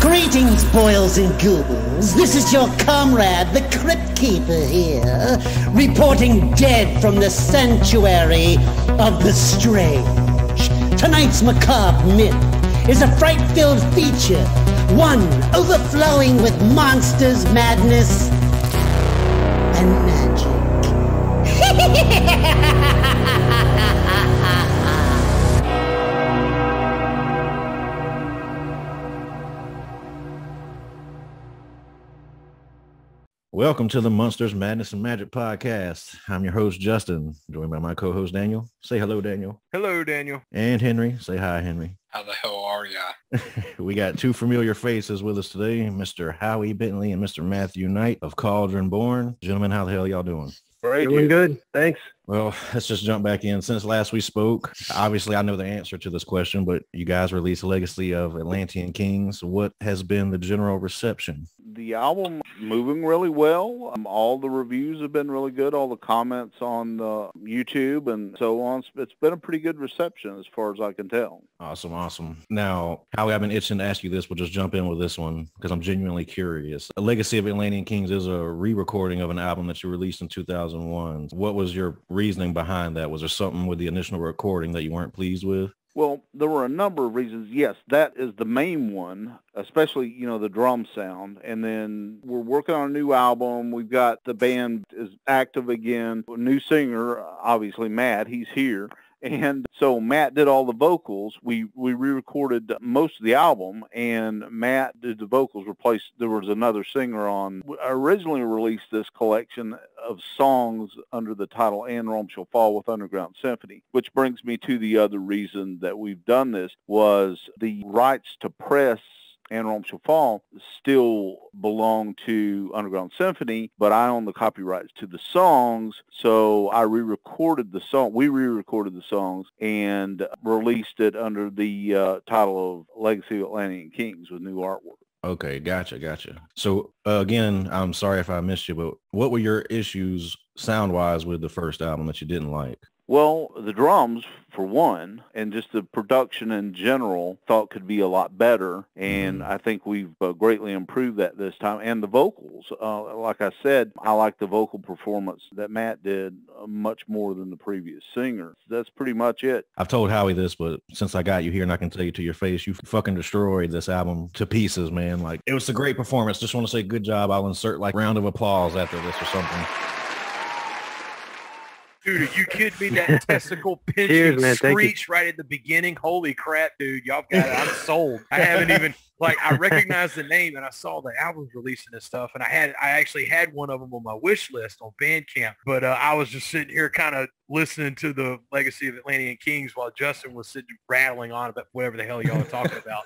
Greetings, boils and ghouls. This is your comrade, the Crypt Keeper here, reporting dead from the sanctuary of the strange. Tonight's macabre myth is a fright-filled feature, one overflowing with monsters, madness, and magic. Welcome to the Monsters, Madness, and Magic podcast. I'm your host, Justin, joined by my co-host, Daniel. Say hello, Daniel. Hello, Daniel. And Henry. Say hi, Henry. How the hell are ya? We got two familiar faces with us today, Mr. Howie Bentley and Mr. Matthew Knight of Cauldron Born. Gentlemen, how the hell y'all doing? Doing good. Thanks. Well, let's just jump back in. Since last we spoke, obviously I know the answer to this question, but you guys released Legacy of Atlantean Kings. What has been the general reception? The album moving really well. All the reviews have been really good. All the comments on YouTube and so on. It's been a pretty good reception as far as I can tell. Awesome. Now, Howie, I've been itching to ask you this. We'll just jump in with this one because I'm genuinely curious. A Legacy of Atlantean Kings is a re-recording of an album that you released in 2001. What was your reasoning behind that? Was there something with the initial recording that you weren't pleased with? Well, there were a number of reasons. Yes, that is the main one, especially, the drum sound. And then we're working on a new album. We've got the band is active again. A new singer, obviously, Matt, he's here. And so Matt did all the vocals. We re-recorded most of the album, and Matt did the vocals. There was another singer on. I originally released this collection of songs under the title And Rome Shall Fall with Underground Symphony, which brings me to the other reason that we've done this was the rights to press And Rome Shall Fall still belong to Underground Symphony, but I own the copyrights to the songs, so I re-recorded the song. We re-recorded the songs and released it under the title of Legacy of Atlantean Kings with new artwork. Okay, gotcha. So again, I'm sorry if I missed you, but what were your issues sound-wise with the first album that you didn't like? Well, the drums, for one, and just the production in general, thought could be a lot better, and I think we've greatly improved that this time. And the vocals, like I said, I like the vocal performance that Matt did much more than the previous singer. That's pretty much it. I've told Howie this, but since I got you here and I can tell you to your face, you fucking destroyed this album to pieces, man. Like, it was a great performance. Just want to say good job. I'll insert like round of applause after this or something. Dude, are you kidding me? That testicle pinching screech right at the beginning. Holy crap, dude. Y'all got it. I'm sold. I haven't even, I recognized the name and I saw the albums releasing this stuff. And I actually had one of them on my wish list on Bandcamp. But I was just sitting here kind of listening to the Legacy of Atlantean Kings while Justin was sitting rattling on about whatever the hell y'all were talking about.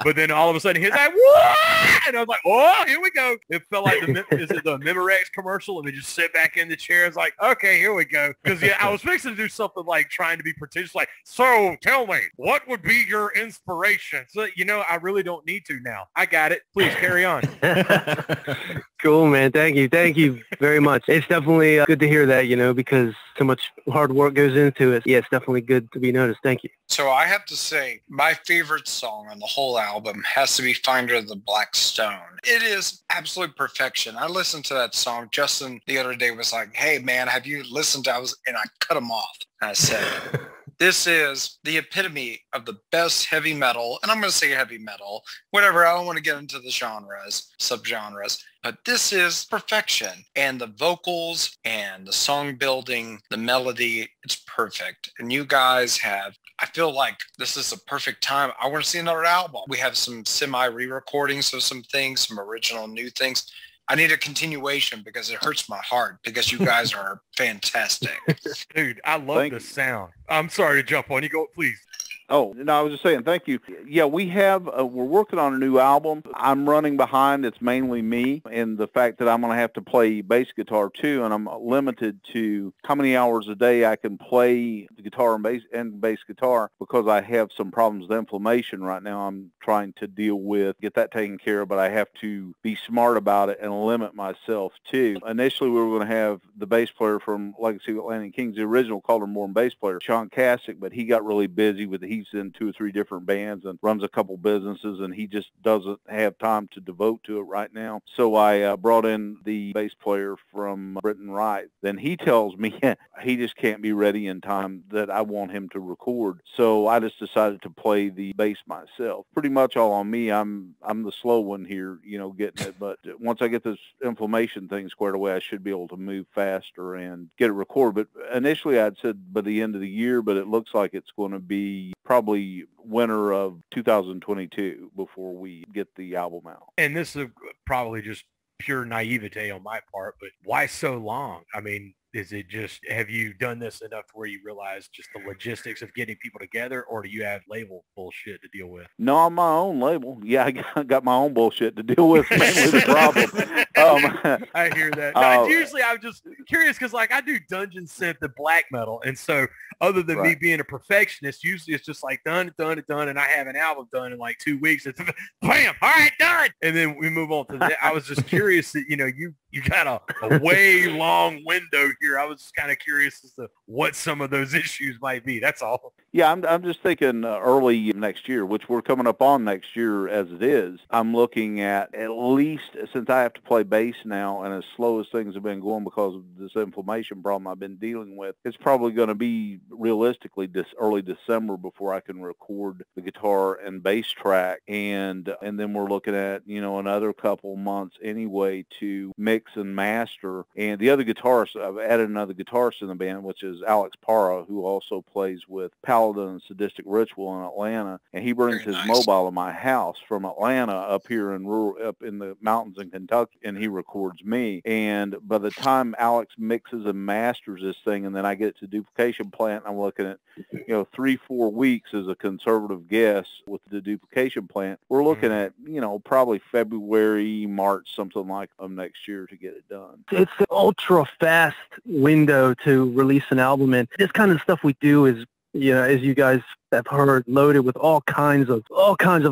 But then all of a sudden he's like, what? And I was like, oh, here we go. It felt like is it the Memorex commercial? And we just sit back in the chair. It's like, okay, here we go. Because I was fixing to do something like trying to be pretentious, like, so tell me, what would be your inspiration? So, I really don't need to now. I got it. Please carry on. Cool, man. Thank you very much. It's definitely good to hear that, because so much hard work goes into it. Yeah, it's definitely good to be noticed. Thank you. So I have to say, my favorite song on the whole album has to be Finder of the Black Stone. It is absolute perfection. I listened to that song. Justin the other day was like, hey, man, have you listened to it? And I cut him off. And I said, this is the epitome of the best heavy metal. And I'm going to say heavy metal. Whatever. I don't want to get into the subgenres. But this is perfection. And the vocals and the song building, the melody, it's perfect. And you guys I feel like this is a perfect time. I want to see another album. We have some semi-re-recordings of some things, some original new things. I need a continuation because it hurts my heart because you guys are fantastic. Dude, I love the sound. I'm sorry to jump on you. Go, please. Oh, no, I was just saying, thank you. Yeah, we have, we're working on a new album. I'm running behind. It's mainly me and the fact that I'm going to have to play bass guitar too, and I'm limited to how many hours a day I can play the guitar and bass guitar because I have some problems with inflammation right now. I'm trying to deal with, get that taken care of, but I have to be smart about it and limit myself too. Initially, we were going to have the bass player from Legacy of Atlantean Kings, the original Cauldron bass player, Sean Cassick, but he got really busy with the he's in 2 or 3 different bands and runs a couple businesses, and he just doesn't have time to devote to it right now. So I brought in the bass player from Britain Wright. Then he tells me he just can't be ready in time that I want him to record. So I just decided to play the bass myself. Pretty much all on me. I'm the slow one here, you know, getting it. But once I get this inflammation thing squared away, I should be able to move faster and get it recorded. But initially I'd said by the end of the year, but it looks like it's going to be probably winter of 2022 before we get the album out. And this is probably just pure naivete on my part, but why so long? I mean, is it just, have you done this enough where you realize just the logistics of getting people together, or do you have label bullshit to deal with? No, I'm my own label. Yeah, I got my own bullshit to deal with, mainly the problem. I hear that. No, usually I'm just curious because, like, I do dungeon synth and black metal, and so other than me being a perfectionist, usually it's just like done, and I have an album done in like 2 weeks. It's bam, all right, done, and then we move on to that. I was just curious that, you know, you got a way long window here. I was just kind of curious as to what some of those issues might be. That's all. Yeah, I'm just thinking early next year, which we're coming up on next year as it is. I'm looking at least, since I have to play bass now, and as slow as things have been going because of this inflammation problem I've been dealing with, it's probably going to be realistically this early December before I can record the guitar and bass track, and then we're looking at, you know, another couple months anyway to mix and master. And the other guitarist, I've added another guitarist in the band, which is Alex Parra, who also plays with Paladin and Sadistic Ritual in Atlanta, and he brings his mobile to my house from Atlanta up here up in the mountains in Kentucky, and he records me. And by the time Alex mixes and masters this thing, and then I get it to duplication plant, I'm looking at, you know, 3-4 weeks as a conservative guess with the duplication plant. We're looking at, you know, probably February, March, something like next year to get it done. It's an ultra fast window to release an album, and this kind of stuff we do is, you know, as you guys have heard, loaded with all kinds of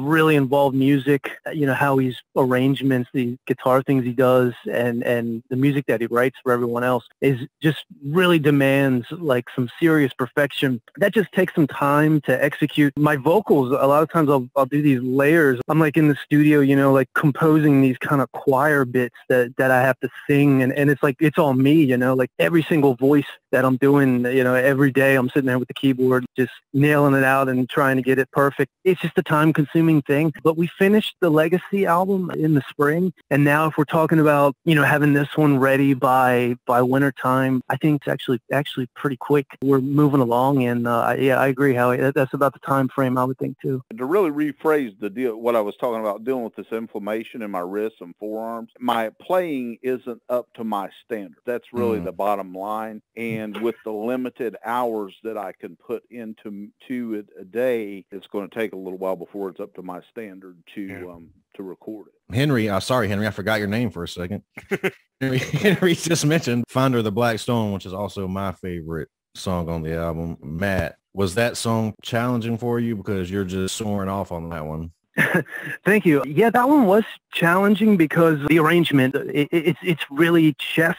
really involved music. You know, Howie's arrangements, the guitar things he does, and the music that he writes for everyone else is just really demands like some serious perfection. That just takes some time to execute. My vocals, a lot of times I'll do these layers. I'm like in the studio, you know, like composing these kind of choir bits that I have to sing, and it's like, it's all me, you know, like every single voice that I'm doing, you know, every day I'm sitting there with the keyboard just nailing it out and trying to get it perfect. It's just a time-consuming thing. But we finished the Legacy album in the spring, and now if we're talking about, you know, having this one ready by winter time, I think it's actually pretty quick. We're moving along, and yeah, I agree, Howie. That's about the time frame I would think too. To really rephrase the deal, what I was talking about, dealing with this inflammation in my wrists and forearms, my playing isn't up to my standard. That's really the bottom line. And with the limited hours that I can put into it a day, it's going to take a little while before it's up to my standard to record it. Henry, sorry, Henry, I forgot your name for a second. Henry just mentioned Finder of the Black Stone, which is also my favorite song on the album. Matt, was that song challenging for you because you're just soaring off on that one? Thank you. Yeah, that one was challenging because the arrangement, it's really chest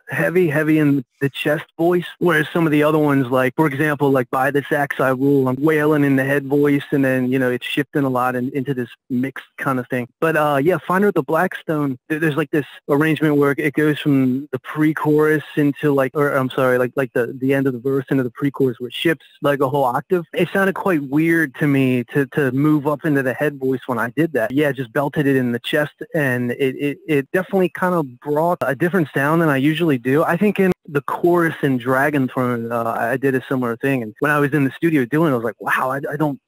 heavy in the chest voice, whereas some of the other ones, like, for example, like By the Sax I Rule, I'm wailing in the head voice, and then, you know, it's shifting a lot into this mixed kind of thing. But yeah, Finder of the Black Stone, there's like this arrangement where it goes from the pre-chorus into like the end of the verse into the pre-chorus, where it shifts like a whole octave. It sounded quite weird to me to move up into the head voice when I did that. Yeah, just belted it in the chest, and it definitely kind of brought a different sound than I usually do. I think in the chorus in Dragon Throne, I did a similar thing, and when I was in the studio doing it, I was like, wow, I don't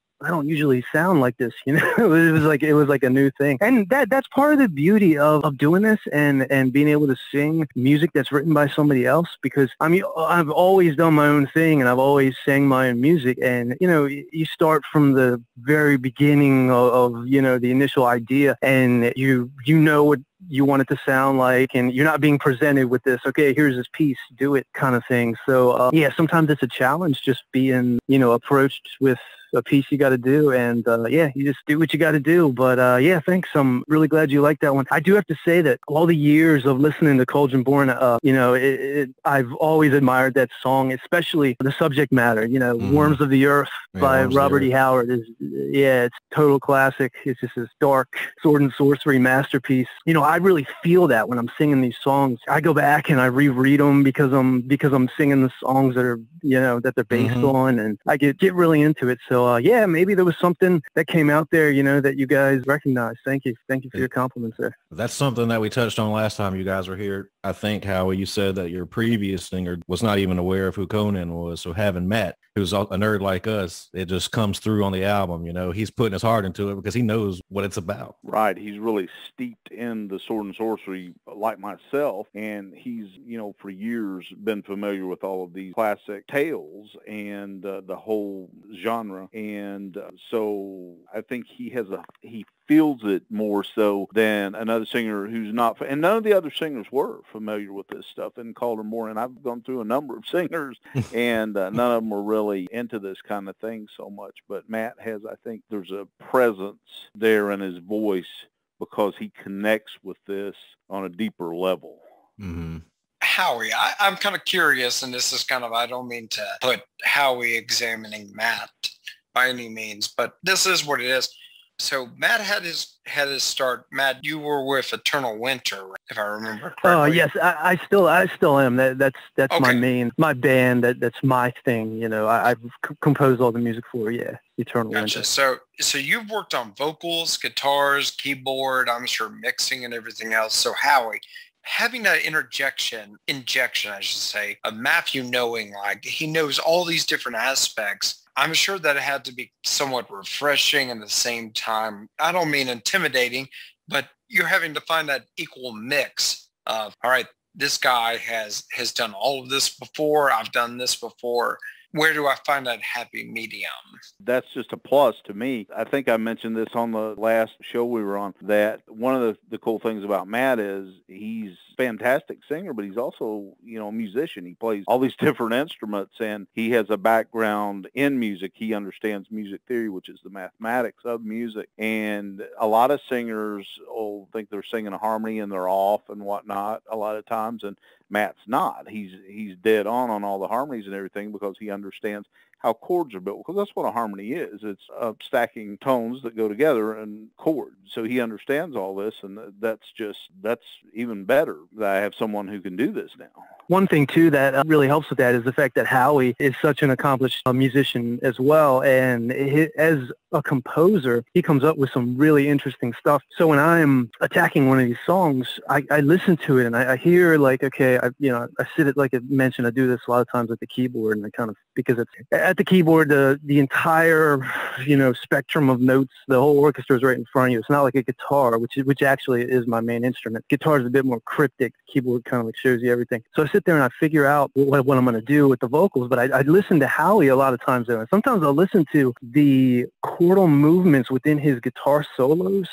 usually sound like this, you know. it was like a new thing, and that's part of the beauty of doing this and being able to sing music that's written by somebody else, because I've always done my own thing, and I've always sang my own music, and, you know, you start from the very beginning of you know, the initial idea, and you know what you want it to sound like, and you're not being presented with this, okay, here's this piece, do it kind of thing. So yeah, sometimes it's a challenge just being, you know, approached with a piece you got to do, and yeah, you just do what you got to do. But yeah, thanks. I'm really glad you like that one. I do have to say that all the years of listening to Cauldron Born, you know, I've always admired that song, especially the subject matter. You know, Worms of the Earth by Robert E. Howard is, yeah, it's total classic. It's just this dark sword and sorcery masterpiece. You know, I really feel that when I'm singing these songs. I go back and I reread them because I'm singing the songs that are, you know, that they're based on, and I get really into it. So yeah, maybe there was something that came out there, you know, that you guys recognize. Thank you for your compliments there. That's something that we touched on last time you guys were here. I think, Howie, you said that your previous singer was not even aware of who Conan was. So having Matt, who's a nerd like us, it just comes through on the album. You know, he's putting his heart into it because he knows what it's about. Right. He's really steeped in the sword and sorcery like myself. And he's, you know, for years been familiar with all of these classic tales and the whole genre. And so I think he feels it more so than another singer who's not, and none of the other singers were familiar with this stuff in Cauldron Born. And I've gone through a number of singers, and none of them were really into this kind of thing so much. But Matt has, I think there's a presence there in his voice because he connects with this on a deeper level. Mm-hmm. Howie, I'm kind of curious, and this is kind of, I don't mean to put Howie examining Matt by any means, but this is what it is. So Matt had his start. Matt, you were with Eternal Winter, if I remember correctly. Oh yes, I still am. That's okay. my band. That's my thing. You know, I've composed all the music for Eternal Winter. So you've worked on vocals, guitars, keyboard, I'm sure mixing and everything else. So Howie, having that injection, I should say, of Matthew knowing, like, he knows all these different aspects, I'm sure that it had to be somewhat refreshing and at the same time, I don't mean intimidating, but you're having to find that equal mix of, all right, this guy has done all of this before, I've done this before. Where do I find that happy medium? That's just a plus to me. I think I mentioned this on the last show we were on, that one of the cool things about Matt is he's a fantastic singer, but he's also, you know, a musician. He plays all these different instruments, and he has a background in music. He understands music theory, which is the mathematics of music. And a lot of singers will think they're singing a harmony and they're off and whatnot a lot of times, and Matt's not. He's dead on all the harmonies and everything because he understands how chords are built, because that's what a harmony is. It's stacking tones that go together and chords. So he understands all this, and that's even better that I have someone who can do this now. One thing, too, that really helps with that is the fact that Howie is such an accomplished musician as well. And as a composer, he comes up with some really interesting stuff. So when I'm attacking one of these songs, I listen to it and I hear, like, okay, I sit at, like I mentioned, I do this a lot of times at the keyboard, and I kind of, because it's at the keyboard, the entire, you know, spectrum of notes, the whole orchestra is right in front of you. It's not like a guitar, which actually is my main instrument. Guitar is a bit more cryptic. Keyboard kind of like shows you everything. So I sit there and I figure out what I'm going to do with the vocals, but I listen to Howie a lot of times there. And sometimes I'll listen to the chordal movements within his guitar solos,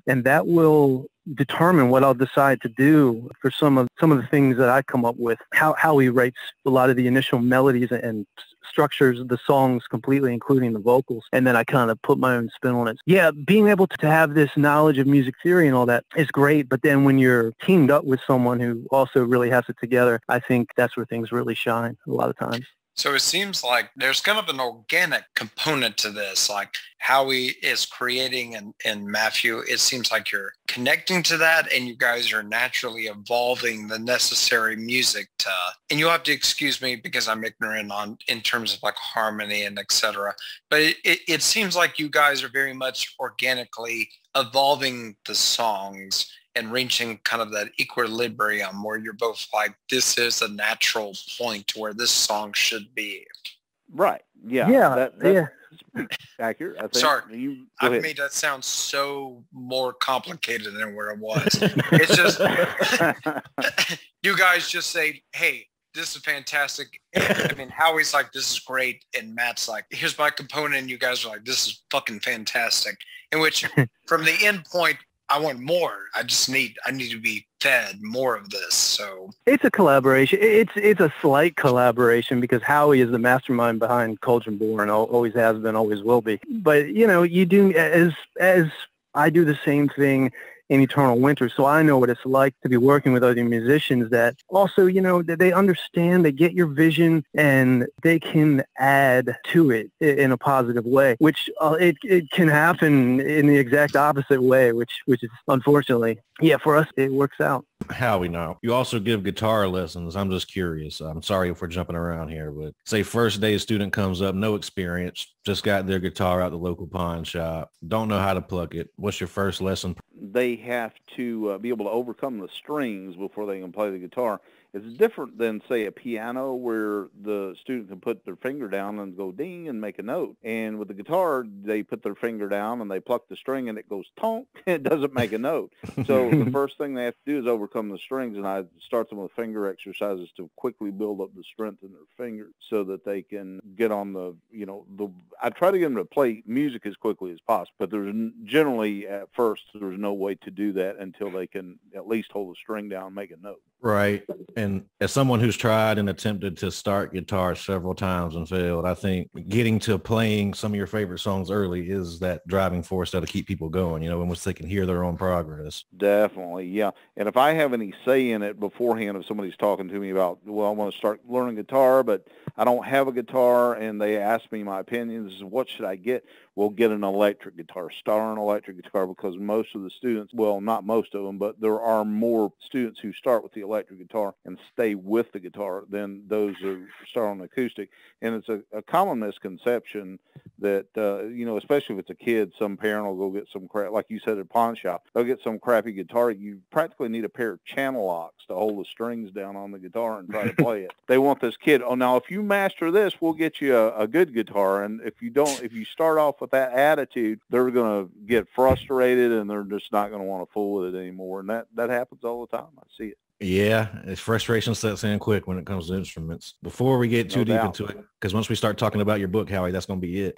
and that will determine what I'll decide to do for some of the things that I come up with. How he writes a lot of the initial melodies and structures the songs completely, including the vocals, and then I kind of put my own spin on it. Yeah, being able to have this knowledge of music theory and all that is great, but then when you're teamed up with someone who also really has it together, I think that's where things really shine a lot of times. So it seems like there's kind of an organic component to this, like Howie is creating and Matthew, it seems like you're connecting to that and you guys are naturally evolving the necessary music to, and you'll have to excuse me because I'm ignorant in terms of like harmony and etc. But it seems like you guys are very much organically evolving the songs and reaching kind of that equilibrium where you're both like, this is a natural point where this song should be. Right. Yeah. Yeah. That's accurate. I think. Sorry. I've made that sound so more complicated than where it was. It's just, you guys just say, hey, this is fantastic. I mean, Howie's like, this is great. And Matt's like, here's my component. And you guys are like, this is fucking fantastic. In which, from the end point, I want more. I need to be fed more of this. So it's a collaboration. It's a slight collaboration because Howie is the mastermind behind Cauldron Born, always has been, always will be. But you do as I do the same thing in Eternal Winter, so I know what it's like to be working with other musicians that also, that they understand, they get your vision, and they can add to it in a positive way, which it can happen in the exact opposite way, which is unfortunately, for us, it works out. Howie, now, you also give guitar lessons. I'm just curious. I'm sorry if we're jumping around here, but say first day a student comes up, no experience, just got their guitar out the local pawn shop, don't know how to pluck it. What's your first lesson? They have to be able to overcome the strings before they can play the guitar. It's different than, say, a piano where the student can put their finger down and go ding and make a note. And with the guitar, they put their finger down and they pluck the string and it goes tonk. It doesn't make a note. So the first thing they have to do is overcome the strings, and I start them with finger exercises to quickly build up the strength in their fingers so that they can get on I try to get them to play music as quickly as possible, but there's generally at first there's no way to do that until they can at least hold the string down and make a note. Right. And as someone who's tried and attempted to start guitar several times and failed, I think getting to playing some of your favorite songs early is that driving force that'll keep people going, in which they can hear their own progress. Definitely, yeah. And if I have any say in it beforehand, if somebody's talking to me about, I want to start learning guitar, but I don't have a guitar, and they ask me my opinions, what should I get? We'll get an electric guitar, start an electric guitar, because most of the students, well, not most of them, but there are more students who start with the electric guitar and stay with the guitar than those who start on acoustic. And it's a common misconception that, especially if it's a kid, some parent will go get some crap, like you said, at a pawn shop. They'll get some crappy guitar. You practically need a pair of channel locks to hold the strings down on the guitar and try to play it. They want this kid, now if you master this, we'll get you a good guitar. And if you start off with that attitude, they're going to get frustrated and they're just not going to want to fool with it anymore. And that happens all the time. I see it. Yeah, frustration sets in quick when it comes to instruments. Before we get too deep into it, because once we start talking about your book, Howie, that's going to be it.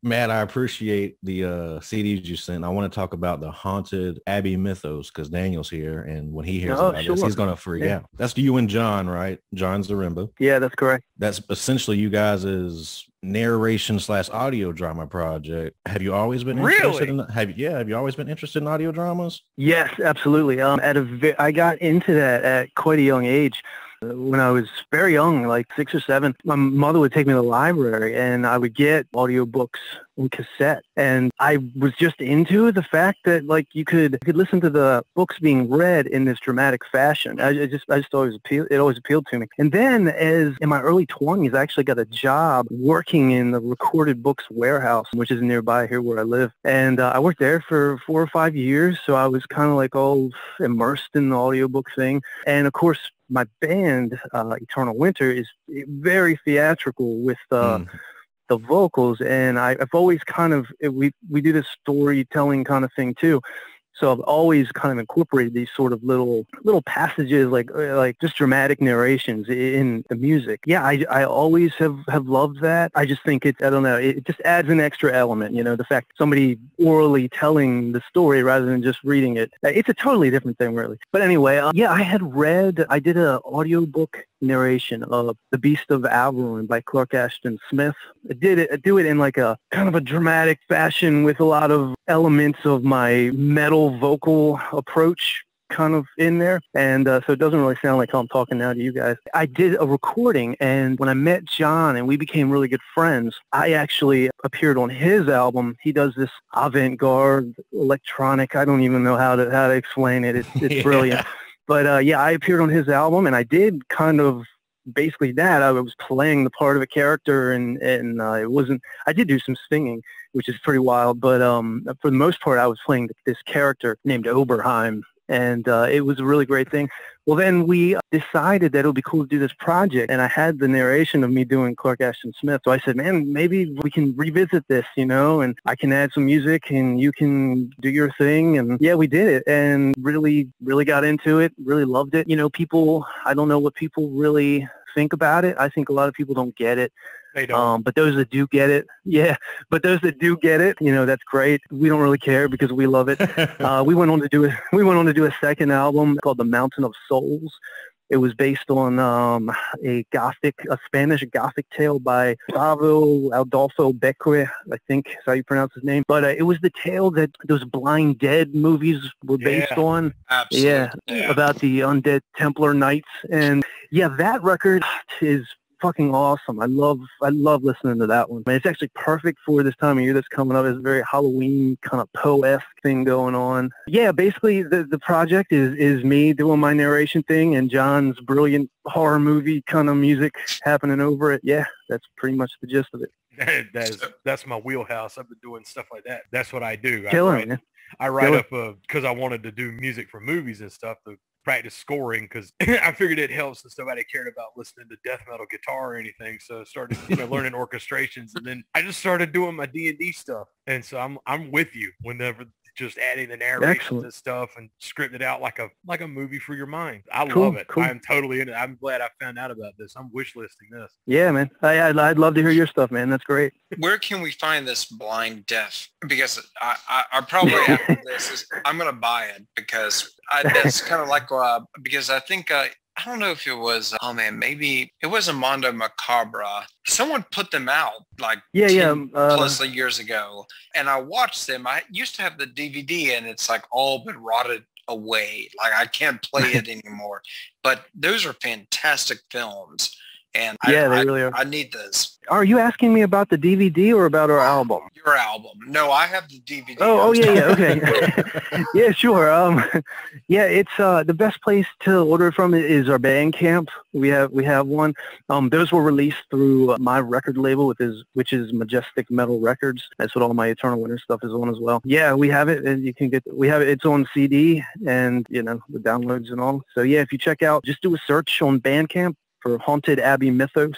Matt, I appreciate the CDs you sent. I want to talk about the Haunted Abbey Mythos because Daniel's here, and when he hears about this, he's going to freak out. That's you and John, right? John's the Rimba. Yeah, that's correct. That's essentially you guys' narration/audio drama project. Have you always been interested in have you always been interested in audio dramas? Yes, absolutely. I got into that at quite a young age. When I was very young, like 6 or 7, my mother would take me to the library and I would get audiobooks on cassette. And I was just into the fact that you could listen to the books being read in this dramatic fashion. I just always appealed to me. And then as in my early 20s, I actually got a job working in the recorded books warehouse, which is nearby here where I live. And I worked there for 4 or 5 years. So I was kind of all immersed in the audiobook thing. And of course, my band, Eternal Winter, is very theatrical with the vocals, and I've always we do this storytelling kind of thing too. So I've always kind of incorporated these sort of little passages, like just dramatic narrations in the music. Yeah, I always have loved that. I just think it just adds an extra element, the fact somebody orally telling the story rather than just reading it. It's a totally different thing, really. But anyway, I did an audiobook narration of The Beast of Avalon by Clark Ashton Smith. I do it in a kind of a dramatic fashion with a lot of elements of my metal vocal approach kind of in there. And so it doesn't really sound like how I'm talking now to you guys. I did a recording, and when I met John and we became really good friends, I actually appeared on his album. He does this avant-garde electronic. I don't even know how to explain it. It's brilliant. But I appeared on his album, and I did kind of basically that. I was playing the part of a character, and it wasn't. I did do some singing, which is pretty wild. But for the most part, I was playing this character named Oberheim, and it was a really great thing. Well, then we decided that it would be cool to do this project, and I had the narration of me doing Clark Ashton Smith. So I said, man, maybe we can revisit this, and I can add some music, and you can do your thing. And yeah, we did it, and really, really got into it, really loved it. People, I don't know what people really think about it. I think a lot of people don't get it. They don't. But those that do get it, but those that do get it, that's great. We don't really care because we love it. We went on to do a second album called The Mountain of Souls. It was based on a Spanish Gothic tale by Gustavo Adolfo Becquer, I think is how you pronounce his name. But it was the tale that those Blind Dead movies were based on. Absolutely. Yeah, about the undead Templar Knights. And that record is fucking awesome. I love listening to that one. It's actually perfect for this time of year that's coming up. It's a very Halloween kind of Poe-esque thing going on. Yeah, basically the project is me doing my narration thing and John's brilliant horror movie kind of music happening over it. Yeah, that's pretty much the gist of it. That's my wheelhouse. I've been doing stuff like that. That's what I do. I write up because I wanted to do music for movies and stuff to practice scoring because I figured it helps since nobody cared about listening to death metal guitar or anything. So I started learning orchestrations, and then I just started doing my D&D stuff. And so I'm with you whenever just adding the narrations and stuff and script it out like a movie for your mind. I love it. Cool. I'm totally in it. I'm glad I found out about this. I'm wish listing this. Yeah, man. I'd love to hear your stuff, man. That's great. Where can we find this Blind Deaf? Because I probably after this I'm gonna buy it because that's kind of like because I think I don't know if it was, maybe it was a Mondo Macabre. Someone put them out like 10 plus years ago. And I watched them. I used to have the DVD and it's like all but rotted away. Like I can't play it anymore. But those are fantastic films. And they really are. I need this. Are you asking me about the DVD or about our album? Your album. No, I have the DVD. Okay. Yeah, sure. It's the best place to order from is our Bandcamp. We have one. Those were released through my record label, which is Majestic Metal Records. That's what all my Eternal Winter stuff is on as well. Yeah, we have it, and we have it. It's on CD and the downloads and all. So yeah, if you check out, just do a search on Bandcamp for Haunted Abbey Mythos.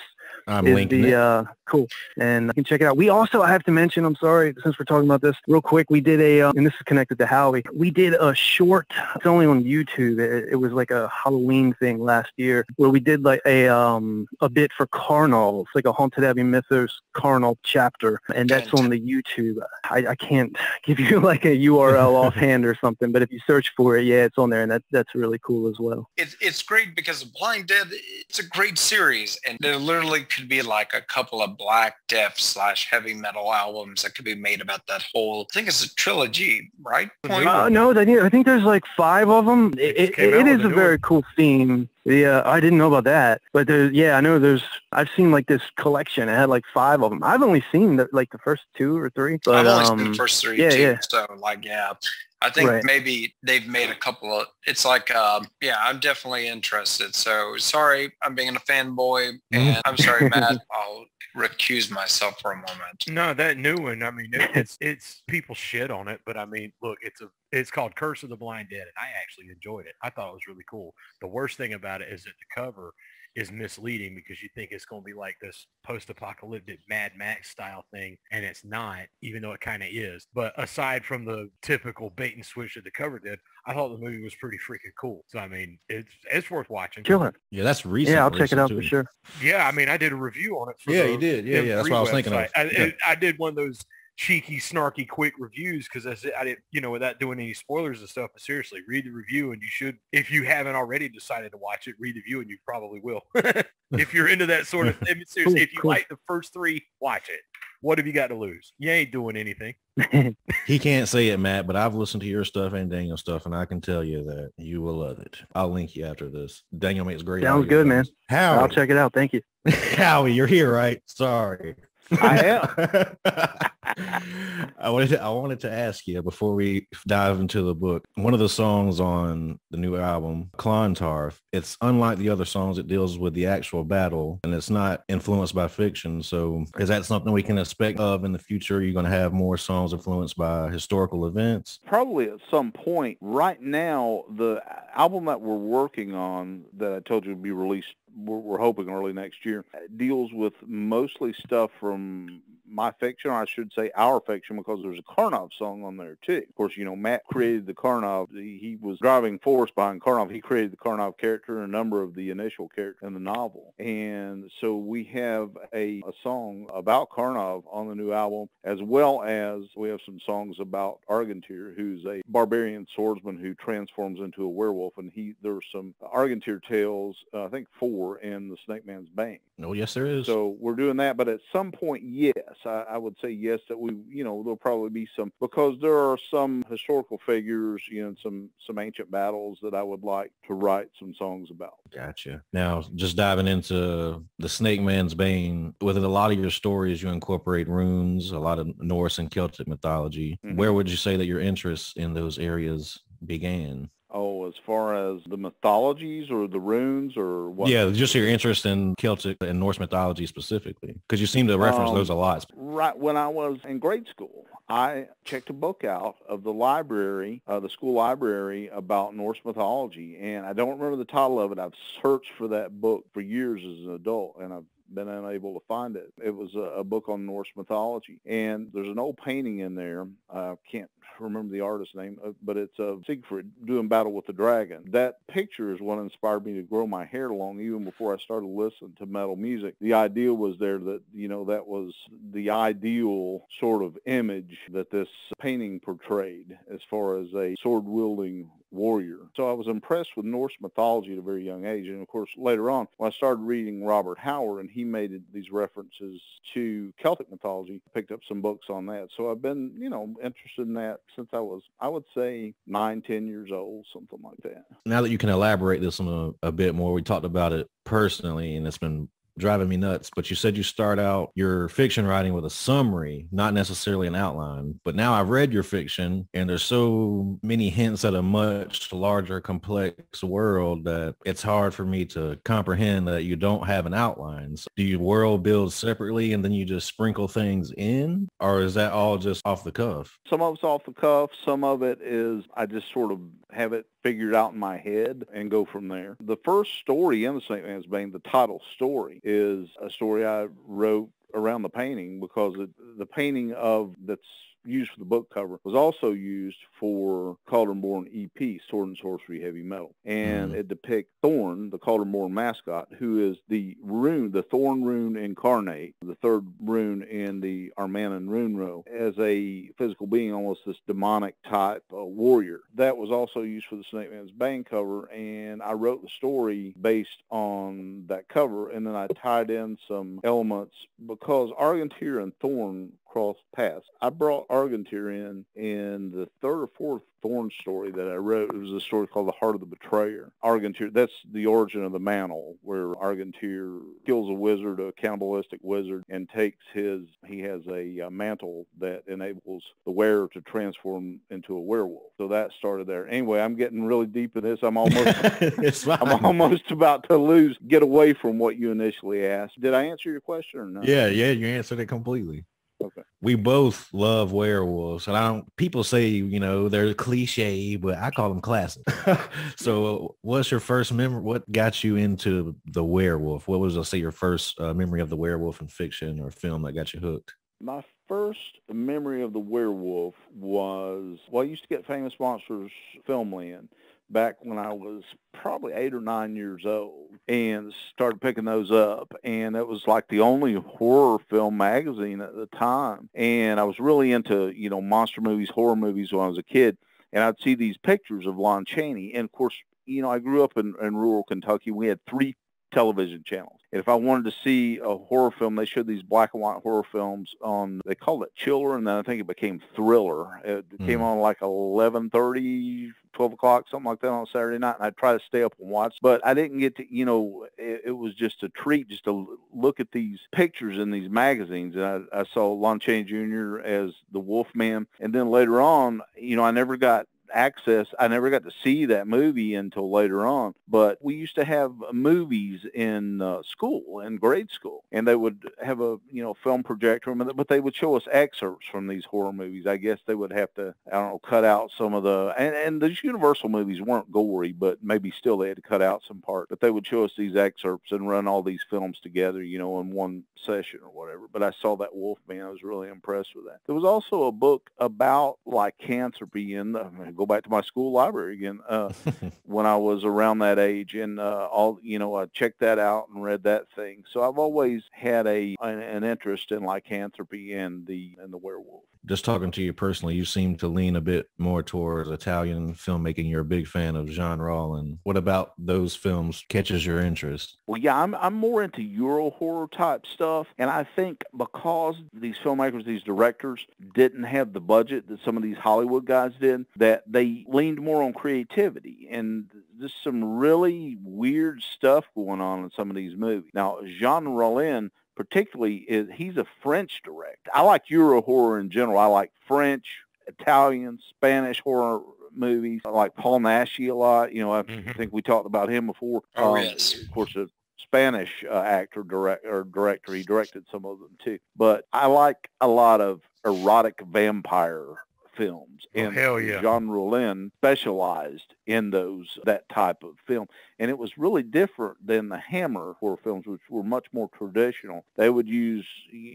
I'm linking it. Cool. And you can check it out. We also, I have to mention, I'm sorry, since we're talking about this real quick, we did and this is connected to Howie, we did a short, it's only on YouTube. It was like a Halloween thing last year where we did like a bit for Carnal. It's like a Haunted Abbey Mythos Carnal chapter. And that's on the YouTube. I can't give you like a URL offhand or something, but if you search for it, it's on there. And that's really cool as well. It's great because Blind Dead, it's a great series. And there literally could be like a couple of black death / heavy metal albums that could be made about that whole, I think it's a trilogy, right? No, I think there's like 5 of them. It is a very cool theme. Yeah, I didn't know about that, but I know I've seen like this collection. It had like 5 of them. I've only seen the first 2 or 3. But, I've only seen the first 3 too. Yeah. So I think maybe they've made a couple of, it's like, I'm definitely interested. So sorry, I'm being a fanboy, and I'm sorry, Matt, I'll recuse myself for a moment. No, that new one, I mean, it's people shit on it, but I mean, look, it's called Curse of the Blind Dead, and I actually enjoyed it. I thought it was really cool. The worst thing about it is that the cover is misleading because you think it's going to be like this post-apocalyptic Mad Max style thing, and it's not, even though it kind of is. But aside from the typical bait and switch that the cover did, I thought the movie was pretty freaking cool. So I mean, it's worth watching. Killer. Yeah, that's recent. Yeah, I'll check it out for sure. Yeah, I mean, I did a review on it. You did. Yeah, that's what I was thinking of. I did one of those cheeky, snarky, quick reviews because I didn't, without doing any spoilers and stuff. But seriously, read the review, and you should, if you haven't already decided to watch it, read the review, and you probably will. If you're into that sort of thing, seriously, if you like the first 3, watch it. What have you got to lose? You ain't doing anything. He can't say it, Matt, but I've listened to your stuff and Daniel's stuff, and I can tell you that you will love it. I'll link you after this. Daniel makes great. Sounds good, man. Howie. I'll check it out. Thank you. Howie, you're here, right? Sorry. I am. I wanted to ask you before we dive into the book. One of the songs on the new album, Clontarf, it's unlike the other songs. It deals with the actual battle, and it's not influenced by fiction. So is that something we can expect of in the future? You're going to have more songs influenced by historical events? Probably at some point. Right now, the album that we're working on that I told you would be released, we're hoping early next year, deals with mostly stuff from my fiction, or I should say our fiction, because there's a Karnov song on there too. Of course, Matt created the Karnov. He was driving force behind Karnov. He created the Karnov character and a number of the initial characters in the novel. And so we have a song about Karnov on the new album, as well as we have some songs about Argentir, who's a barbarian swordsman who transforms into a werewolf. And there's some Argentir tales, I think 4, in the Snake Man's Bane. Oh, yes, there is. So we're doing that, but at some point, yes, I would say yes, that we, there'll probably be some, because there are some historical figures, some ancient battles that I would like to write some songs about. Gotcha. Now, just diving into the Snake Man's Bane, within a lot of your stories, you incorporate runes, a lot of Norse and Celtic mythology. Mm-hmm. Where would you say that your interest in those areas began? Oh, as far as the mythologies or the runes or what? Yeah, just your interest in Celtic and Norse mythology specifically, because you seem to reference those a lot. Right. When I was in grade school, I checked a book out of the library, the school library, about Norse mythology, and I don't remember the title of it. I've searched for that book for years as an adult, and I've been unable to find it. It was a book on Norse mythology, and there's an old painting in there. I can't remember the artist's name, but it's Siegfried doing battle with the dragon. That picture is what inspired me to grow my hair long, even before I started listening to metal music. The idea was there that, that was the ideal sort of image that this painting portrayed as far as a sword-wielding warrior. So I was impressed with Norse mythology at a very young age. And of course, later on, when I started reading Robert Howard and he made these references to Celtic mythology, I picked up some books on that. So I've been, interested in that since I was, I would say, 9-10 years old, something like that. Now that you can elaborate this on a bit more, we talked about it personally, and it's been driving me nuts, but you said you start out your fiction writing with a summary, not necessarily an outline. But now I've read your fiction, and there's so many hints at a much larger, complex world that it's hard for me to comprehend that you don't have an outline. So do you world build separately and then you just sprinkle things in, or is that all just off the cuff? Some of it's off the cuff. Some of it is I just sort of have it figured out in my head and go from there. The first story in the Snake Man's Bane, the title story, is a story I wrote around the painting, because the painting that's used for the book cover was also used for Cauldron-born EP, Sword and Sorcery Heavy Metal. And it depicts Thorn, the Cauldron-born mascot, who is the rune, the Thorn rune incarnate, the third rune in the Armanan rune row, as a physical being, almost this demonic type warrior. That was also used for the Snake Man's Bane cover, and I wrote the story based on that cover, and then I tied in some elements, because Argentir and Thorn crossed paths. I brought Argentir in the third or fourth Thorn story that I wrote. It was a story called The Heart of the Betrayer. Argentir, that's the origin of the mantle, where Argentir kills a wizard, a cannibalistic wizard, and he has a mantle that enables the wearer to transform into a werewolf. So that started there. Anyway, I'm getting really deep in this. I'm almost about to get away from what you initially asked. Did I answer your question or not? Yeah, you answered it completely. Okay. We both love werewolves, and people say, they're cliche, but I call them classic. So what's your first memory? What got you into the werewolf? What was, let's say, your first memory of the werewolf in fiction or film that got you hooked? My first memory of the werewolf was, I used to get Famous Monsters Filmland back when I was probably 8 or 9 years old, and started picking those up. And it was like the only horror film magazine at the time. And I was really into, monster movies, horror movies when I was a kid. And I'd see these pictures of Lon Chaney. And of course, I grew up in rural Kentucky. We had 3 television channels. And if I wanted to see a horror film, they showed these black and white horror films on, they called it Chiller, and then I think it became Thriller. It came on like 11:30, 12 o'clock, something like that on Saturday night, and I'd try to stay up and watch. But I didn't get to, it was just a treat just to look at these pictures in these magazines. And I saw Lon Chaney Jr. as the Wolfman. And then later on, I never got access. I never got to see that movie until later on, but we used to have movies in school, in grade school, and they would have a, film projector, but they would show us excerpts from these horror movies. I guess they would have to, I don't know, cut out some of the, and these Universal movies weren't gory, but maybe still they had to cut out some part, but they would show us these excerpts and run all these films together, in one session or whatever. But I saw that Wolfman. I was really impressed with that. There was also a book about lycanthropy, and I'm going to go back to my school library again, when I was around that age, and I checked that out and read that thing. So I've always had an interest in lycanthropy and the werewolf. Just talking to you personally, you seem to lean a bit more towards Italian filmmaking. You're a big fan of Jean Rollin. What about those films catches your interest? Well, yeah, I'm more into Euro horror type stuff, and I think because these filmmakers, these directors, didn't have the budget that some of these Hollywood guys did, that they leaned more on creativity, and there's some really weird stuff going on in some of these movies. Now, Jean Rollin, particularly, he's a French director. I like Euro horror in general. I like French, Italian, Spanish horror movies. I like Paul Naschy a lot. I think we talked about him before. Oh, yes. Of course, a Spanish actor, director. He directed some of them too. But I like a lot of erotic vampire films. And hell yeah. Jean Rollin specialized in that type of film. And it was really different than the Hammer horror films, which were much more traditional. They would use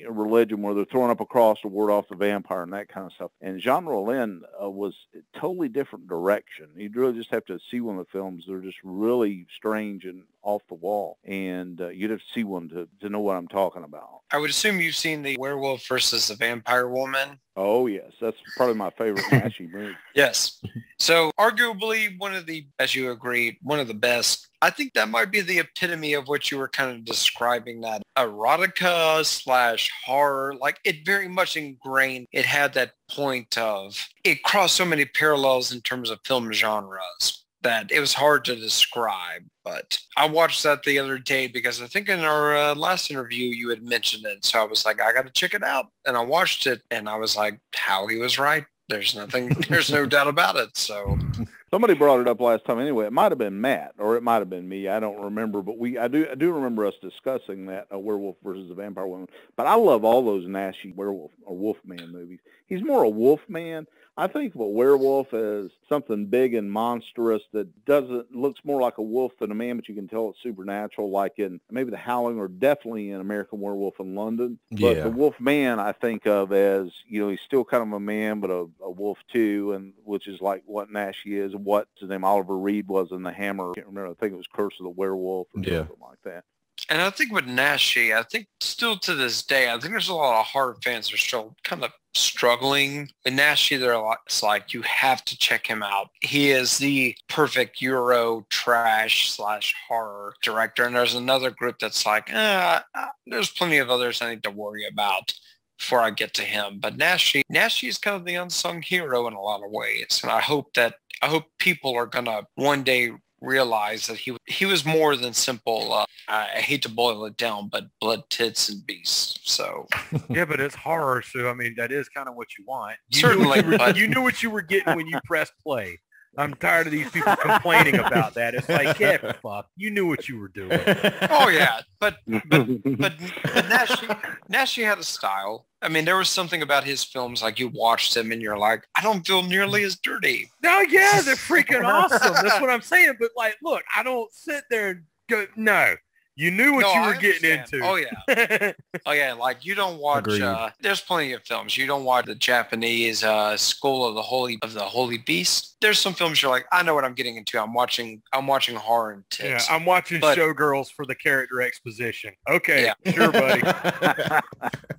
religion where they're throwing up a cross to ward off the vampire and that kind of stuff. And Jean Rollin was a totally different direction. You'd really just have to see one of the films. They're just really strange and off the wall. And you'd have to see one to know what I'm talking about. I would assume you've seen the Werewolf versus the Vampire Woman. Oh, yes. That's probably my favorite Naschy movie. Yes. So arguably one of the, as you agreed, one of the best. I think that might be the epitome of what you were kind of describing, that erotica / horror. Like, it very much ingrained. It had that point of, it crossed so many parallels in terms of film genres that it was hard to describe. But I watched that the other day because I think in our last interview you had mentioned it. So I was like, I got to check it out. And I watched it and I was like, Howie was right. There's no doubt about it. So somebody brought it up last time anyway. It might have been Matt or it might have been me. I don't remember, but I do remember us discussing that, Werewolf versus the Vampire Woman. But I love all those Naschy werewolf or Wolfman movies. He's more a Wolfman. I think of a werewolf as something big and monstrous that looks more like a wolf than a man, but you can tell it's supernatural, like in maybe The Howling or definitely in American Werewolf in London. But the Wolfman I think of as, he's still kind of a man, but a wolf too, and which is like what Naschy is, and what his name Oliver Reed was in The Hammer. I can't remember. I think it was Curse of the Werewolf or something like that. And I think with Naschy, I think still to this day, I think there's a lot of horror fans that are still kind of struggling. With Naschy, it's like you have to check him out. He is the perfect Euro trash / horror director. And there's another group that's like, there's plenty of others I need to worry about before I get to him. But Naschy is kind of the unsung hero in a lot of ways. And I hope people are going to one day realize that he was more than simple, I hate to boil it down, but blood, tits, and beasts. So yeah, but it's horror, so I mean that is kind of what you want. Certainly, you knew what you were getting when you pressed play. I'm tired of these people complaining about that. It's like, yeah, fuck, you knew what you were doing. Oh yeah, but Naschy had a style. I mean, there was something about his films, like you watched them and you're like, I don't feel nearly as dirty. No, yeah, they're freaking awesome. That's what I'm saying. But like, look, I don't sit there and go, no. You knew what you were getting into. Oh, yeah. Oh, yeah. Like, you don't watch, there's plenty of films. You don't watch the Japanese School of the Holy Beast. There's some films you're like, I know what I'm getting into. I'm watching horror and tits. Yeah, I'm watching Showgirls for the character exposition. Okay, yeah. Sure, buddy.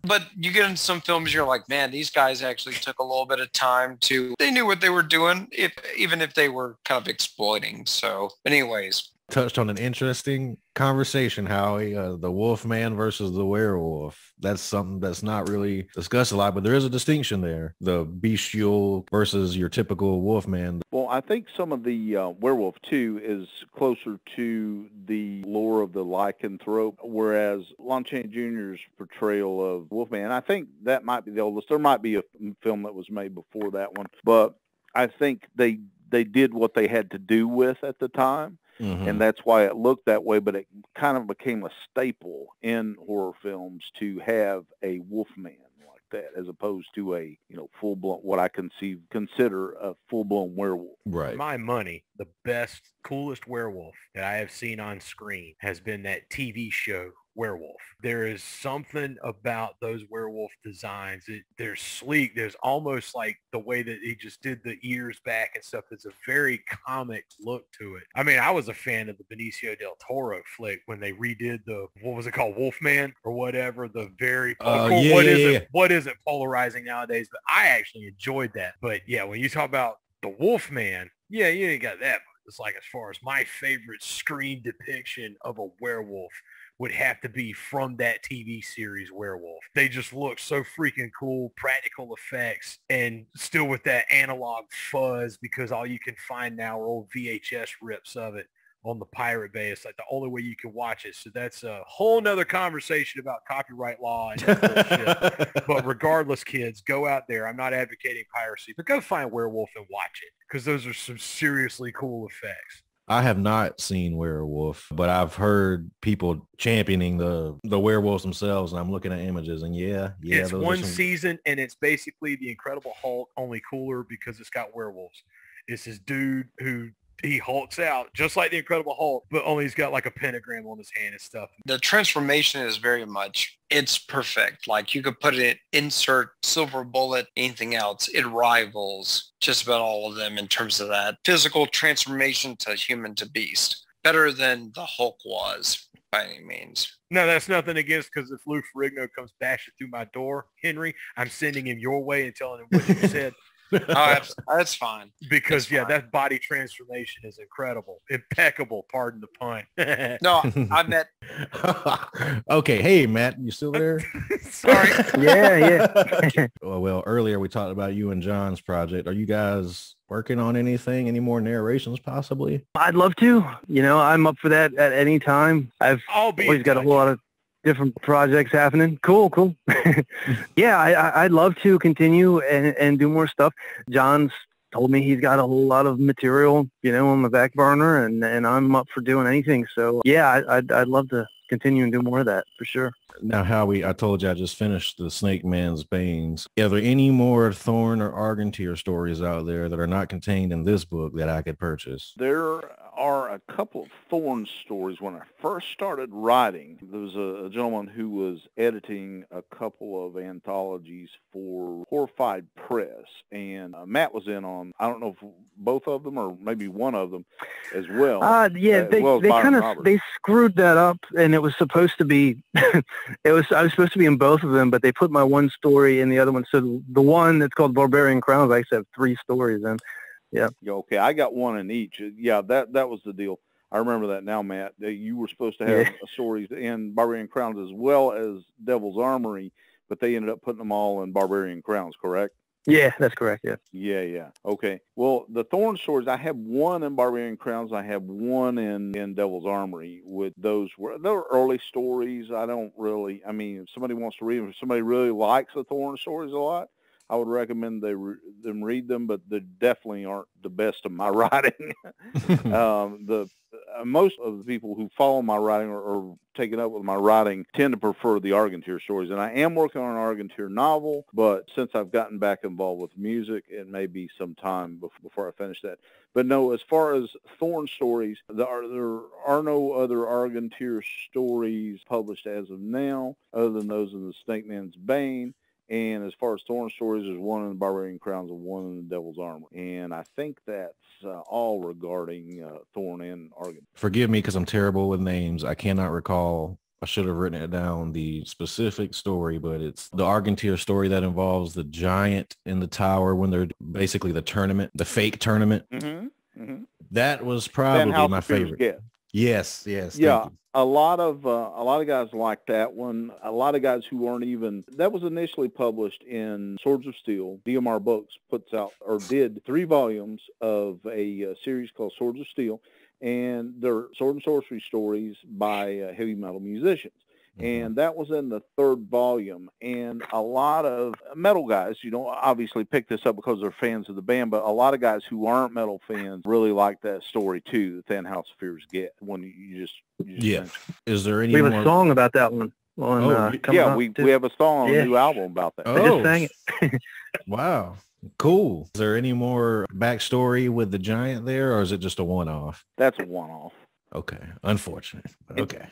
But you get into some films, you're like, man, these guys actually took a little bit of time they knew what they were doing, even if they were kind of exploiting. So, anyways. Touched on an interesting conversation, Howie, the Wolfman versus the werewolf. That's something that's not really discussed a lot, but there is a distinction there. The bestial versus your typical Wolfman. Well, I think some of the werewolf, too, is closer to the lore of the lycanthrope, whereas Lon Chaney Jr.'s portrayal of Wolfman, I think that might be the oldest. There might be a film that was made before that one, but I think they did what they had to do with at the time. Mm-hmm. And that's why it looked that way, but it kind of became a staple in horror films to have a Wolfman like that, as opposed to a, full-blown, what I consider a full-blown werewolf. Right. For my money, the best, coolest werewolf that I have seen on screen has been that TV show Werewolf. There is something about those werewolf designs. They're sleek. There's almost like the way that he just did the ears back and stuff. It's a very comic look to it. I mean, I was a fan of the Benicio del Toro flick when they redid what was it called? Wolfman or whatever. The very cool. What is it polarizing nowadays? But I actually enjoyed that. But yeah, when you talk about the Wolfman, yeah, you ain't got that. It's like, as far as my favorite screen depiction of a werewolf would have to be from that TV series Werewolf. They just look so freaking cool, practical effects, and still with that analog fuzz, because all you can find now are old VHS rips of it on the Pirate Bay. It's like the only way you can watch it. So that's a whole nother conversation about copyright law and bullshit. But regardless, kids, go out there. I'm not advocating piracy, but go find Werewolf and watch it, because those are some seriously cool effects. I have not seen Werewolf, but I've heard people championing the werewolves themselves, and I'm looking at images, and it's one season, and it's basically the Incredible Hulk, only cooler because it's got werewolves. It's this dude who he hulks out just like the Incredible Hulk, but only he's got like a pentagram on his hand and stuff. The transformation is very much, it's perfect. Like, you could put it, insert Silver Bullet, anything else. It rivals just about all of them in terms of that physical transformation to human to beast. Better than the Hulk was by any means. No, that's nothing against, because if Lou Ferrigno comes bashing through my door, Henry, I'm sending him your way and telling him what you said. Oh, that's fine. Because that body transformation is incredible, impeccable. Pardon the pun. No, I met. Okay, hey Matt, you still there? Sorry. Yeah. Well, earlier we talked about you and John's project. Are you guys working on anything? Any more narrations, possibly? I'd love to. I'm up for that at any time. I've always got a whole lot of different projects happening. Cool. Yeah, I'd love to continue and do more stuff. John's told me he's got a whole lot of material, on the back burner, and I'm up for doing anything. So yeah, I'd love to continue and do more of that for sure. Now, Howie, I told you I just finished the Snake Man's Banes. Are there any more Thorn or Argentier stories out there that are not contained in this book that I could purchase? There are a couple of Thorn stories. When I first started writing, there was a gentleman who was editing a couple of anthologies for Horrified Press, and Matt was in on, I don't know if both of them or maybe one of them as well. They screwed that up, and it was supposed to be I was supposed to be in both of them, but they put my one story in the other one. So the one that's called Barbarian Crowns, I actually have 3 stories in. Yeah. Okay, I got one in each. Yeah, that was the deal. I remember that now, Matt. You were supposed to have stories in Barbarian Crowns as well as Devil's Armory, but they ended up putting them all in Barbarian Crowns, correct? Yeah, that's correct, yeah. Yeah. Okay. Well, the Thorn stories, I have one in Barbarian Crowns. I have one in Devil's Armory. With those, they're early stories. I don't really, if somebody wants to read them, if somebody really likes the Thorn stories a lot, I would recommend them read them, but they definitely aren't the best of my writing. Most of the people who follow my writing or taken up with my writing tend to prefer the Argentier stories. And I am working on an Argentier novel, but since I've gotten back involved with music, it may be some time before I finish that. But no, as far as Thorn stories, there are no other Argentier stories published as of now, other than those in the Snake Man's Bane. And as far as Thorn stories, there's one in the Barbarian Crowns and one in the Devil's Armor. And I think that's all regarding Thorn and Argent. Forgive me because I'm terrible with names. I cannot recall. I should have written it down, the specific story, but it's the Argentier story that involves the giant in the tower when they're basically the tournament, the fake tournament. Mm-hmm. Mm-hmm. That was probably my favorite. Yes. Yeah. A lot of guys like that one. A lot of guys who aren't even, that was initially published in Swords of Steel. DMR Books puts out, or did, 3 volumes of a series called Swords of Steel, and they're sword and sorcery stories by heavy metal musicians. And that was in the 3rd volume. And a lot of metal guys, obviously pick this up because they're fans of the band, but a lot of guys who aren't metal fans really like that story too, the Thin House of Fears get, when you just mentioned. Is there any We more? have a song about that one. We have a song on a new album about that. I just sang it. Wow. Cool. Is there any more backstory with the giant there, or is it just a one-off? That's a one-off. Okay. Unfortunate. Okay.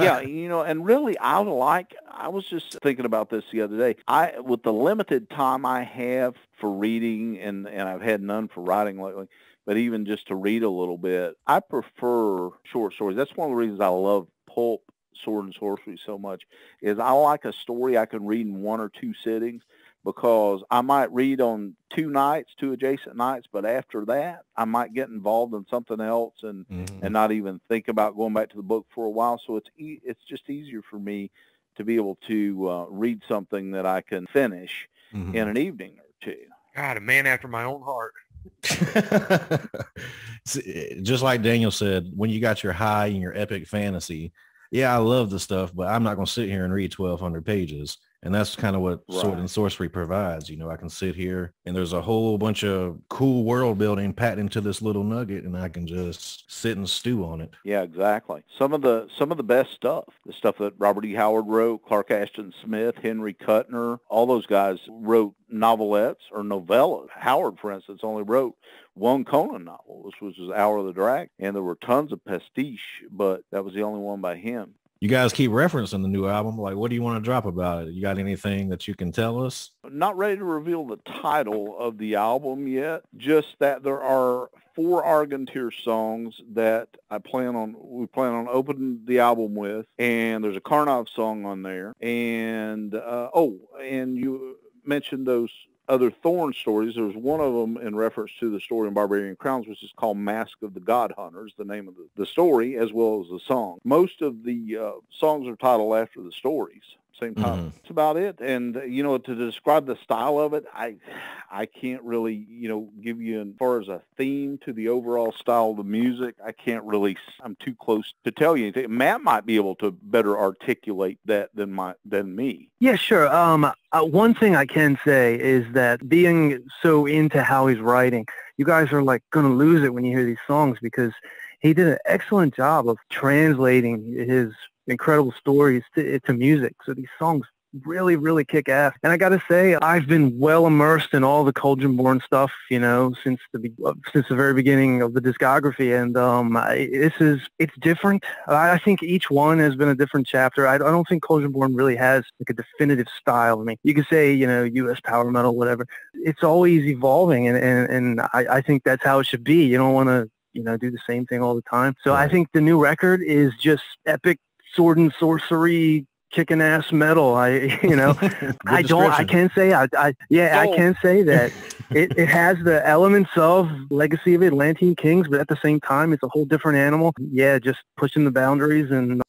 Yeah, and really I was just thinking about this the other day. With the limited time I have for reading, and I've had none for writing lately, but even just to read a little bit, I prefer short stories. That's one of the reasons I love pulp sword and sorcery so much, is I like a story I can read in 1 or 2 sittings, because I might read on 2 adjacent nights, but after that, I might get involved in something else and not even think about going back to the book for a while. So it's just easier for me to be able to read something that I can finish in an evening or 2. God, a man after my own heart. Just like Daniel said, when you got your high and your epic fantasy, I love the stuff, but I'm not going to sit here and read 1,200 pages. And that's kind of what Sword and Sorcery provides. I can sit here and there's a whole bunch of cool world building packed into this little nugget, and I can just sit and stew on it. Yeah, exactly. Some of the best stuff, the stuff that Robert E. Howard wrote, Clark Ashton Smith, Henry Kuttner, all those guys wrote novelettes or novellas. Howard, for instance, only wrote one Conan novel, which was Hour of the Dragon, and there were tons of pastiche, but that was the only one by him. You guys keep referencing the new album. Like, what do you want to drop about it? You got anything that you can tell us? Not ready to reveal the title of the album yet, just that there are 4 Argentier songs that we plan on opening the album with, and there's a Karnov song on there. And, and you mentioned those other Thorn stories. There's one of them in reference to the story in Barbarian Crowns, which is called Mask of the God Hunters, the name of the story, as well as the song. Most of the songs are titled after the stories. Same title. That's about it. And, to describe the style of it, I can't really, give you, as far as a theme to the overall style of the music, I can't really, I'm too close to tell you anything. Matt might be able to better articulate that than me. Yeah, sure. One thing I can say is that being so into Howie's writing, you guys are like going to lose it when you hear these songs, because he did an excellent job of translating his incredible stories to music. So these songs really, really kick ass. And I got to say, I've been well immersed in all the Cauldron-born stuff, since the very beginning of the discography. And it's different. I think each one has been a different chapter. I don't think Cauldron-born really has like a definitive style. I mean, you could say, U.S. power metal, whatever. It's always evolving, and I think that's how it should be. You don't want to, do the same thing all the time. So I think the new record is just epic sword and sorcery, kicking ass metal. I can say that it has the elements of Legacy of Atlantean Kings, but at the same time, it's a whole different animal. Yeah, just pushing the boundaries and,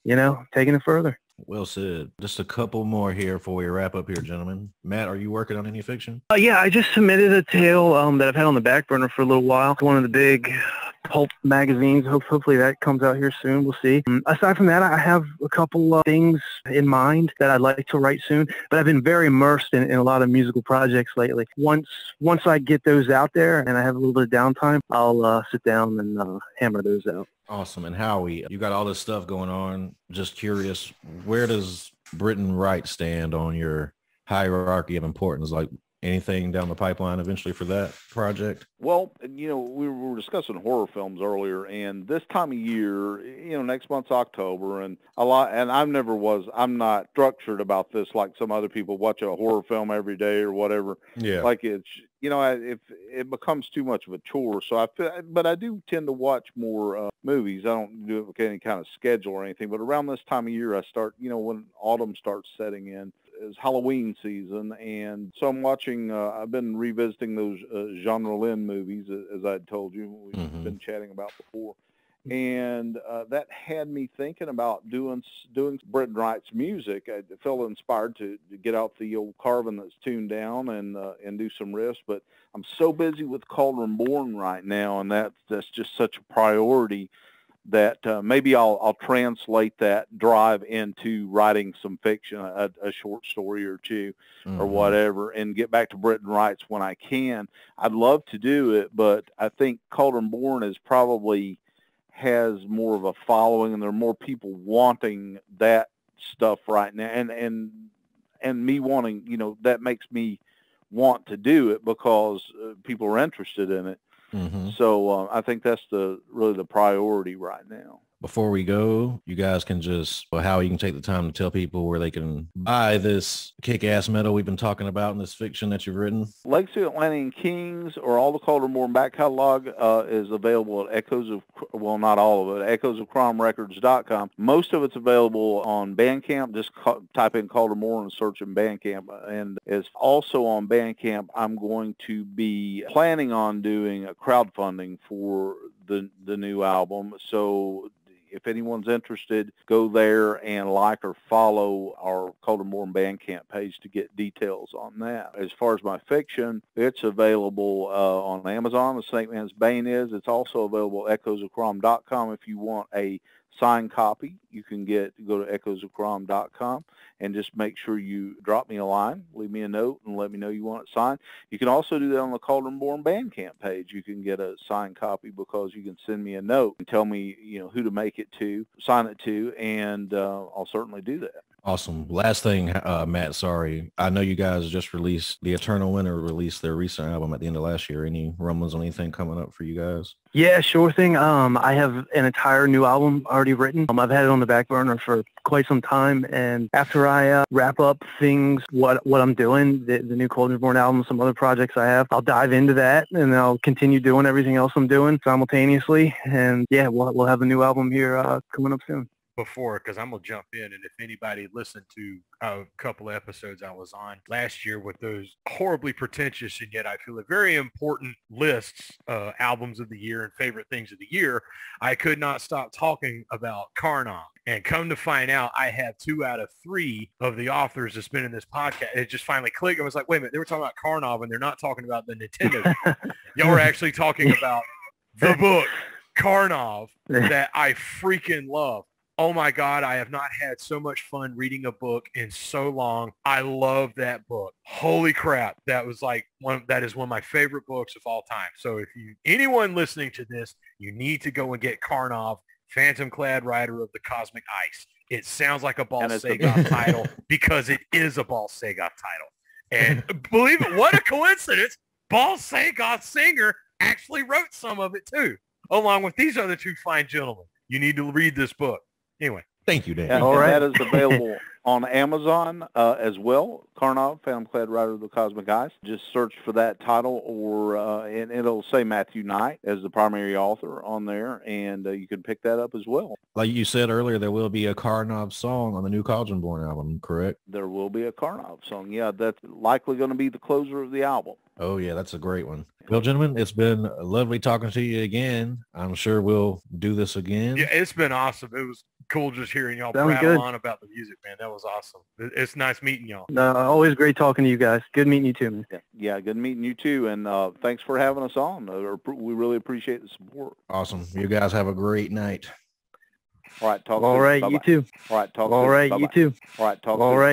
taking it further. Well said. Just a couple more here before we wrap up here, gentlemen. Matt, are you working on any fiction? Yeah, I just submitted a tale that I've had on the back burner for a little while. One of the big pulp magazines. Hopefully that comes out here soon. We'll see. Aside from that, I have a couple of things in mind that I'd like to write soon, but I've been very immersed in a lot of musical projects lately. Once I get those out there and I have a little bit of downtime, I'll sit down and hammer those out. Awesome. And Howie, you got all this stuff going on. Just curious, where does Britton Wright stand on your hierarchy of importance? Like, anything down the pipeline eventually for that project? Well, we were discussing horror films earlier, and this time of year, next month's October, and I'm not structured about this like some other people watch a horror film every day or whatever. Yeah. Like if it becomes too much of a chore. So but I do tend to watch more movies. I don't do it with any kind of schedule or anything, but around this time of year, I start, when autumn starts setting in, is Halloween season, and so I'm watching, I've been revisiting those Jean Rollin movies, as I told you, we've been chatting about before, and that had me thinking about doing Britton Wright's music. I felt inspired to get out the old Carvin that's tuned down and do some riffs, but I'm so busy with Cauldron Born right now, and that's just such a priority that maybe I'll translate that drive into writing some fiction, a short story or two or whatever, and get back to Britain Writes when I can. I'd love to do it, but I think Cauldron Born is probably has more of a following, and there are more people wanting that stuff right now, and me wanting, you know, that makes me want to do it because people are interested in it. So I think that's really the priority right now. Before we go, you guys can just, well, how you can take the time to tell people where they can buy this kick-ass metal we've been talking about in this fiction that you've written. Legacy of Atlantean Kings, or all the Cauldron Born back catalog, is available at not all of it, echoesofcrimerecords.com. Most of it's available on Bandcamp. Just type in Cauldron Born and search in Bandcamp. And is also on Bandcamp. I'm going to be planning on doing a crowdfunding for the new album. So if anyone's interested, go there and like or follow our Cauldron Born Bandcamp page to get details on that. As far as my fiction, it's available on Amazon. The Snake Man's Bane is. It's also available at echoesofcrime.com. If you want a signed copy, you can go to echoesofcrime.com and just make sure you drop me a line, leave me a note, and let me know you want it signed. You can also do that on the Cauldron Born Bandcamp page. You can get a signed copy because you can send me a note and tell me, you know, who to make it to, sign it to, and I'll certainly do that. Awesome. Last thing, Matt, sorry. I know you guys just released, the Eternal Winter released their recent album at the end of last year. Any rumblings on anything coming up for you guys? Yeah, sure thing. I have an entire new album already written. I've had it on the back burner for quite some time, and after I wrap up things, what I'm doing, the new Cauldron Born album, some other projects I have, I'll dive into that, and I'll continue doing everything else I'm doing simultaneously, and yeah, we'll have a new album here coming up soon. Before, because I'm gonna jump in, and if anybody listened to a couple of episodes I was on last year with those horribly pretentious and yet I feel very important lists, albums of the year and favorite things of the year, I could not stop talking about Karnov. And come to find out, I have 2 out of 3 of the authors that's been in this podcast. It just finally clicked. I was like, wait a minute, they were talking about Karnov, and they're not talking about the Nintendo. Y'all were actually talking about the book Karnov that I freaking love. Oh my God, I have not had so much fun reading a book in so long. I love that book. Holy crap. That is one of my favorite books of all time. So if anyone listening to this, you need to go and get Karnov, Phantom Clad Rider of the Cosmic Ice. It sounds like a Bal Sagoth title because it is a Bal Sagoth title. And believe it, what a coincidence. Bal Sagoth singer actually wrote some of it too, along with these other 2 fine gentlemen. You need to read this book. Anyway, thank you, Dan. And that is available on Amazon as well. Karnov, Phantom Clad Rider of the Cosmic Ice. Just search for that title, and it'll say Matthew Knight as the primary author on there, and you can pick that up as well. Like you said earlier, there will be a Karnov song on the new Cauldron Born album, correct? There will be a Karnov song. Yeah, that's likely going to be the closer of the album. Oh, yeah, that's a great one. Well, gentlemen, it's been lovely talking to you again. I'm sure we'll do this again. Yeah, it's been awesome. It was cool just hearing y'all prattle on about the music, man. That was awesome. It's nice meeting y'all. Always great talking to you guys. Good meeting you too, man. Yeah, good meeting you too. And thanks for having us on. We really appreciate the support. Awesome. You guys have a great night. All right. All right. You too. All right. All right. You too. All right. All right.